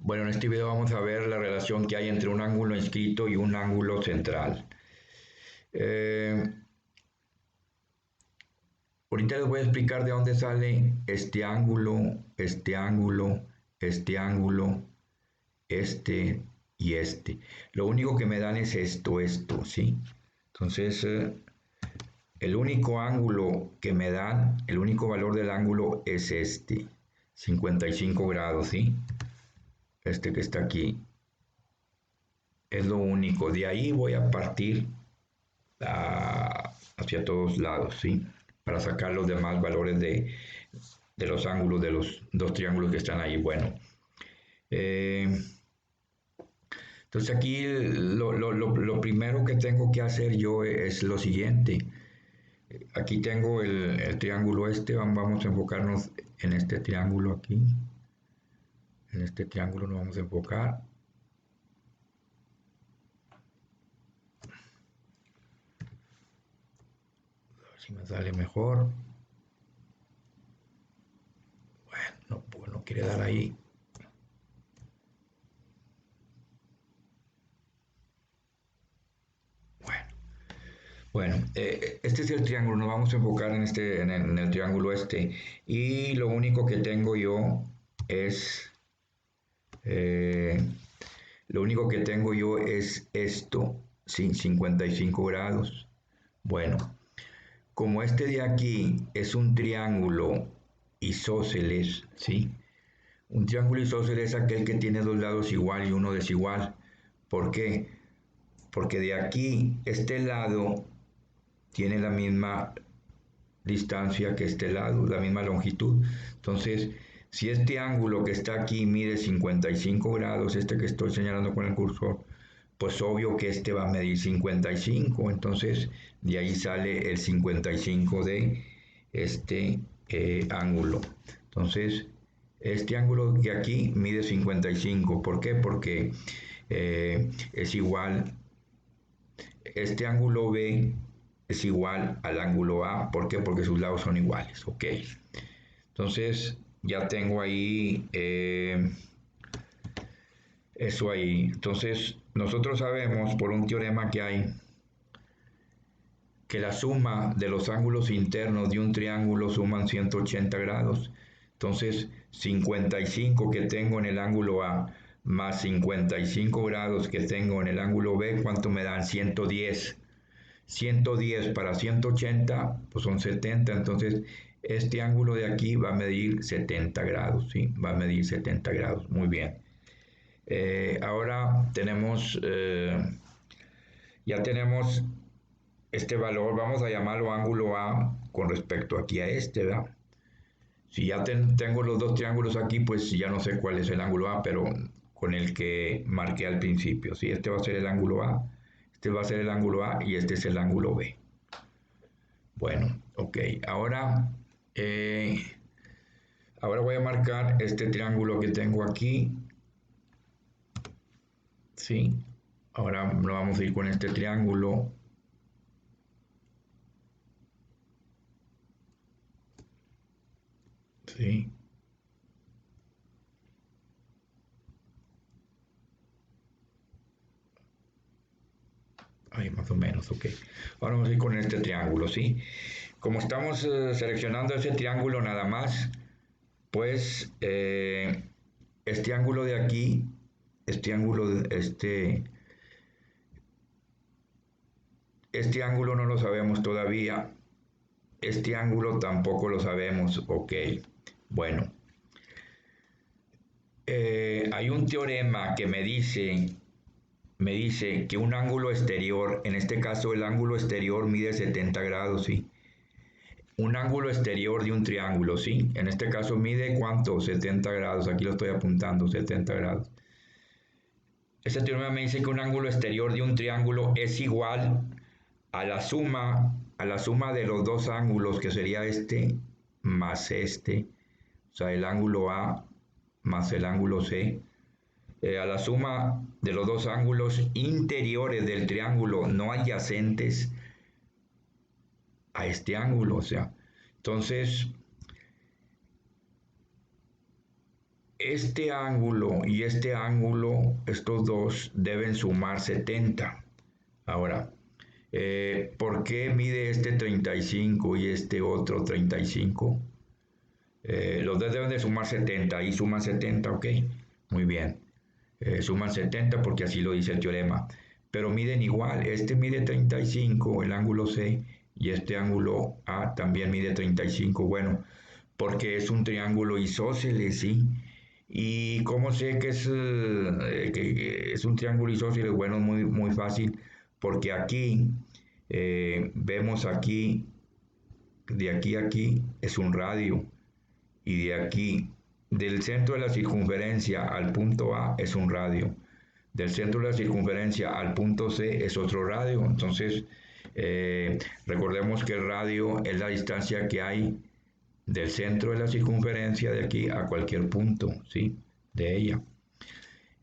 Bueno, en este video vamos a ver la relación que hay entre un ángulo inscrito y un ángulo central. Ahorita les voy a explicar de dónde sale este ángulo, este ángulo, este ángulo, este y este. Lo único que me dan es esto, ¿sí? Entonces, el único ángulo que me dan, el único valor del ángulo es este, 55 grados, ¿sí? Este que está aquí. Es lo único. De ahí voy a partir hacia todos lados, ¿sí? Para sacar los demás valores de los ángulos de los dos triángulos que están ahí. Bueno. Entonces aquí lo primero que tengo que hacer yo es lo siguiente. Aquí tengo el triángulo este. Vamos a enfocarnos en este triángulo aquí. En este triángulo nos vamos a enfocar. Si me sale mejor. Bueno, pues no quiere dar ahí. Bueno, este es el triángulo, nos vamos a enfocar en el triángulo este. Y lo único que tengo yo es esto, sí, 55 grados. Bueno, como este de aquí es un triángulo isósceles, ¿sí? Un triángulo isósceles es aquel que tiene dos lados igual y uno desigual. ¿Por qué? Porque de aquí, este lado tiene la misma distancia que este lado, la misma longitud. Entonces, si este ángulo que está aquí mide 55 grados, este que estoy señalando con el cursor, pues obvio que este va a medir 55. Entonces, de ahí sale el 55 de este ángulo. Entonces, este ángulo de aquí mide 55. ¿Por qué? Porque es igual, este ángulo B es igual al ángulo A. ¿Por qué? Porque sus lados son iguales. Ok. Entonces, ya tengo ahí eso ahí. Entonces, nosotros sabemos por un teorema que hay que la suma de los ángulos internos de un triángulo suman 180 grados. Entonces, 55 que tengo en el ángulo A más 55 grados que tengo en el ángulo B, ¿cuánto me dan? 110. 110 para 180, pues son 70. Entonces, este ángulo de aquí va a medir 70 grados, ¿sí? Va a medir 70 grados. Muy bien. Ahora ya tenemos este valor, vamos a llamarlo ángulo A con respecto aquí a este, ¿verdad? Si ya tengo los dos triángulos aquí, pues ya no sé cuál es el ángulo A, pero con el que marqué al principio. ¿Sí? Este va a ser el ángulo A, este va a ser el ángulo A y este es el ángulo B. Bueno, ok. Ahora voy a marcar este triángulo que tengo aquí. ¿Sí? Ahora nos vamos a ir con este triángulo. ¿Sí? Ahí más o menos, ok. Ahora vamos a ir con este triángulo, ¿sí? Como estamos seleccionando ese triángulo nada más, pues este ángulo de aquí, este ángulo no lo sabemos todavía. Este ángulo tampoco lo sabemos, ok. Bueno, hay un teorema que me dice que un ángulo exterior, en este caso el ángulo exterior mide 70 grados, ¿sí? Un ángulo exterior de un triángulo, ¿sí? En este caso mide ¿cuánto? 70 grados, aquí lo estoy apuntando, 70 grados. Este teorema me dice que un ángulo exterior de un triángulo es igual a la suma de los dos ángulos, que sería este más este, o sea, el ángulo A más el ángulo C, a la suma de los dos ángulos interiores del triángulo no adyacentes a este ángulo, o sea, entonces este ángulo y este ángulo, estos dos deben sumar 70. Ahora, ¿por qué mide este 35 y este otro 35? Los dos deben de sumar 70 y suman 70, ok, muy bien. Suman 70 porque así lo dice el teorema. Pero miden igual, este mide 35, el ángulo C, y este ángulo A también mide 35. Bueno, porque es un triángulo isósceles, ¿sí? ¿Y cómo sé que es un triángulo isósceles? Bueno, muy, muy fácil, porque aquí vemos aquí, de aquí a aquí es un radio, y de aquí, del centro de la circunferencia al punto A es un radio, del centro de la circunferencia al punto C es otro radio. Entonces, recordemos que el radio es la distancia que hay del centro de la circunferencia de aquí a cualquier punto, ¿sí? De ella.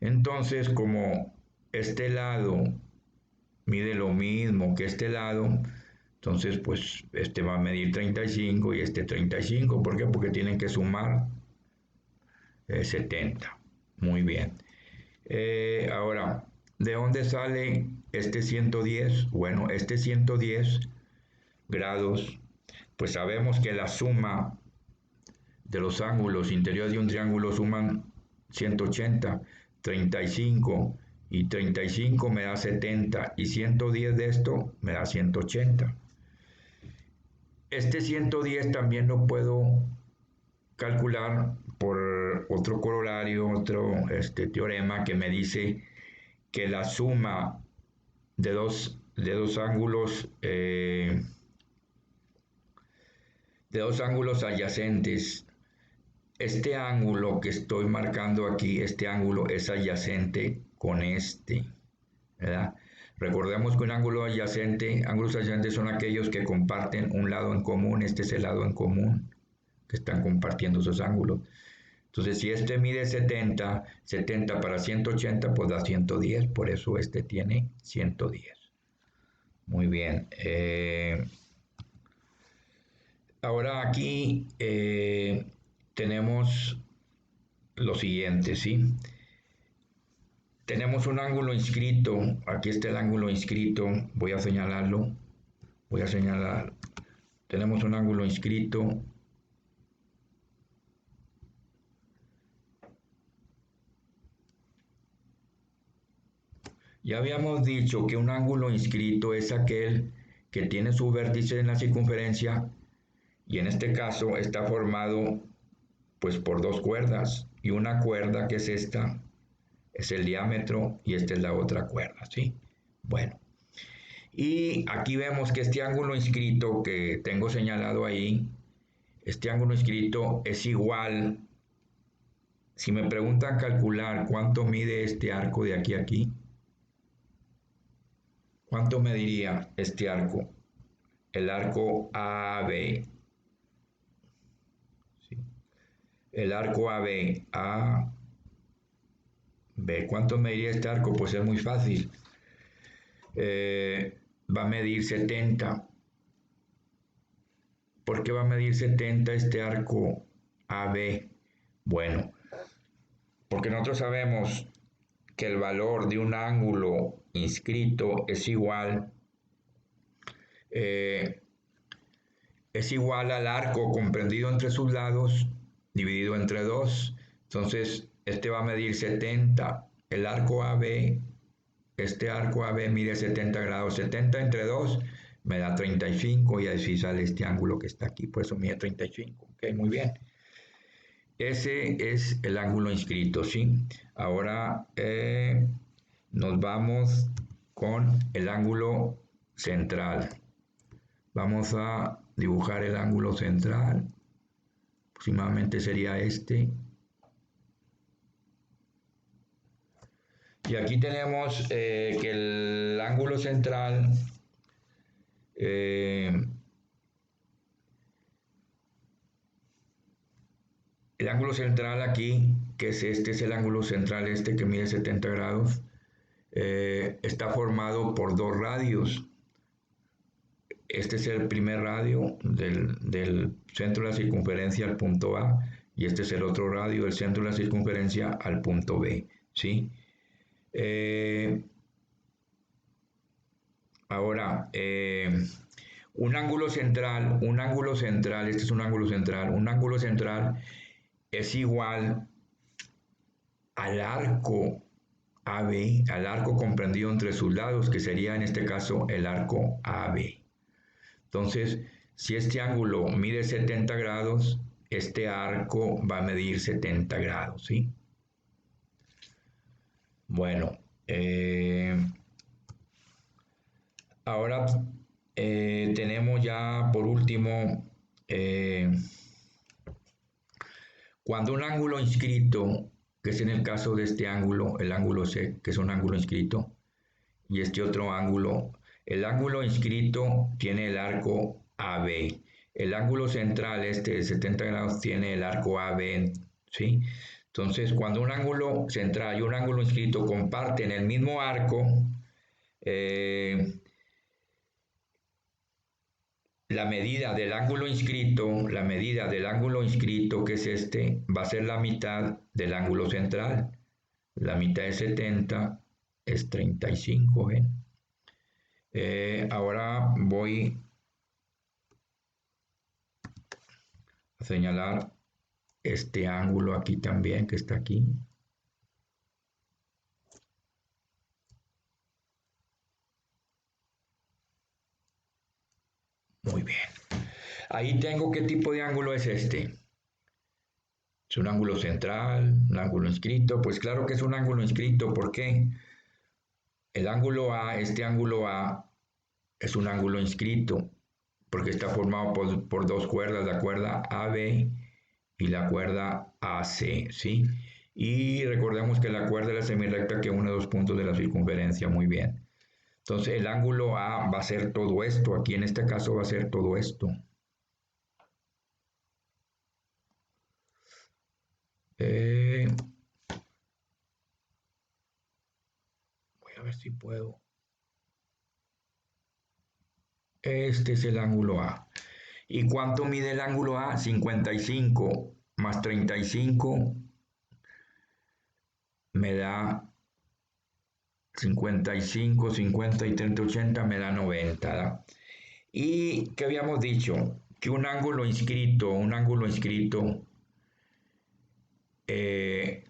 Entonces, como este lado mide lo mismo que este lado, entonces pues este va a medir 35 y este 35. ¿Por qué? Porque tienen que sumar 70. Muy bien. Ahora, ¿de dónde sale este 110? Bueno, este 110 grados, pues sabemos que la suma de los ángulos interiores de un triángulo suman 180, 35 y 35 me da 70 y 110 de esto me da 180. Este 110 también lo puedo calcular por otro corolario, otro teorema que me dice que la suma de dos ángulos adyacentes, este ángulo que estoy marcando aquí, este ángulo es adyacente con este, ¿verdad? Recordemos que ángulos adyacentes son aquellos que comparten un lado en común. Este es el lado en común que están compartiendo esos ángulos. Entonces, si este mide 70, 70 para 180, pues da 110, por eso este tiene 110. Muy bien. Ahora aquí tenemos lo siguiente, ¿sí? Tenemos un ángulo inscrito, aquí está el ángulo inscrito, voy a señalarlo, tenemos un ángulo inscrito, ya habíamos dicho que un ángulo inscrito es aquel que tiene su vértice en la circunferencia y en este caso está formado pues por dos cuerdas y una cuerda que es esta, es el diámetro y esta es la otra cuerda, ¿sí? Bueno, y aquí vemos que este ángulo inscrito que tengo señalado ahí, este ángulo inscrito es igual, si me preguntan calcular cuánto mide este arco de aquí a aquí, ¿cuánto mediría este arco? El arco AB, ¿sí? El arco AB, ¿cuánto mediría este arco? Pues es muy fácil. Va a medir 70. ¿Por qué va a medir 70 este arco AB? Bueno, porque nosotros sabemos que el valor de un ángulo inscrito eh, es igual al arco comprendido entre sus lados dividido entre 2. Entonces, este va a medir 70. El arco AB, este arco AB mide 70 grados. 70 entre 2 me da 35 y así sale este ángulo que está aquí. Por eso mide 35. Ok, muy bien. Ese es el ángulo inscrito, ¿sí? Ahora nos vamos con el ángulo central. Vamos a dibujar el ángulo central. Aproximadamente sería este. Y aquí tenemos que el ángulo central el ángulo central aquí, que es este, es el ángulo central este que mide 70 grados, está formado por dos radios. Este es el primer radio del centro de la circunferencia al punto A, y este es el otro radio del centro de la circunferencia al punto B, ¿sí? Ahora, un ángulo central, este es un ángulo central es igual al arco AB, al arco comprendido entre sus lados, que sería en este caso el arco AB. Entonces, si este ángulo mide 70 grados, este arco va a medir 70 grados, ¿sí? Bueno, ahora tenemos ya por último, cuando un ángulo inscrito, que es en el caso de este ángulo, el ángulo C, que es un ángulo inscrito, y este otro ángulo, el ángulo inscrito tiene el arco AB. El ángulo central, este de 70 grados, tiene el arco AB, ¿sí? Entonces, cuando un ángulo central y un ángulo inscrito comparten el mismo arco, la medida del ángulo inscrito, que es este, va a ser la mitad del ángulo central. La mitad de 70 es 35, ¿ven? Ahora voy a señalar este ángulo aquí también, que está aquí. Muy bien. Ahí tengo qué tipo de ángulo es este. ¿Es un ángulo central? ¿Un ángulo inscrito? Pues claro que es un ángulo inscrito. ¿Por qué? El ángulo A, este ángulo A, es un ángulo inscrito, porque está formado por dos cuerdas, la cuerda AB y la cuerda AC, ¿sí? Y recordemos que la cuerda es la semirrecta que une dos puntos de la circunferencia, muy bien. Entonces el ángulo A va a ser todo esto, aquí en este caso va a ser todo esto. Voy a ver si puedo. Este es el ángulo A. ¿Y cuánto mide el ángulo A? 55 más 35 me da 55, 50 y 30, 80 me da 90. ¿Da? ¿Y qué habíamos dicho? Que un ángulo inscrito,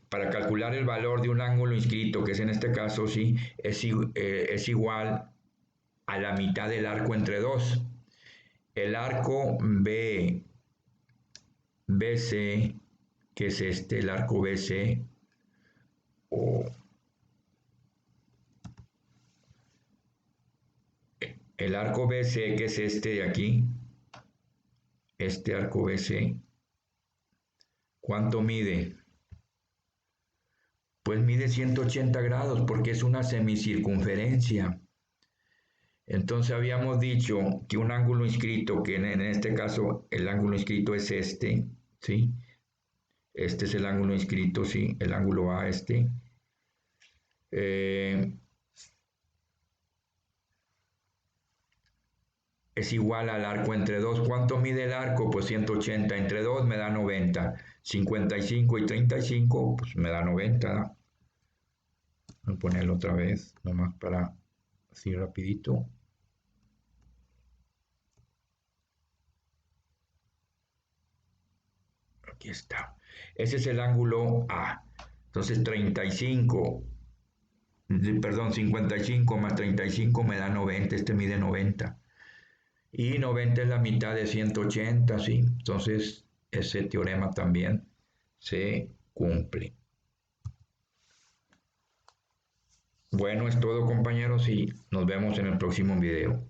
para calcular el valor de un ángulo inscrito, que es en este caso, sí, es igual a la mitad del arco entre dos. El arco BC, que es este, el arco BC, o el arco BC, que es este de aquí, este arco BC, ¿cuánto mide? Pues mide 180 grados porque es una semicircunferencia. Entonces habíamos dicho que un ángulo inscrito, que en este caso el ángulo inscrito es este, ¿sí? Este es el ángulo inscrito, ¿sí? El ángulo A, este. Es igual al arco entre 2. ¿Cuánto mide el arco? Pues 180 entre 2 me da 90. 55 y 35, pues me da 90. Voy a ponerlo otra vez, nomás para así rapidito. Aquí está. Ese es el ángulo A. Entonces 35, perdón, 55 más 35 me da 90. Este mide 90. Y 90 es la mitad de 180, ¿sí? Entonces ese teorema también se cumple. Bueno, es todo, compañeros, y nos vemos en el próximo video.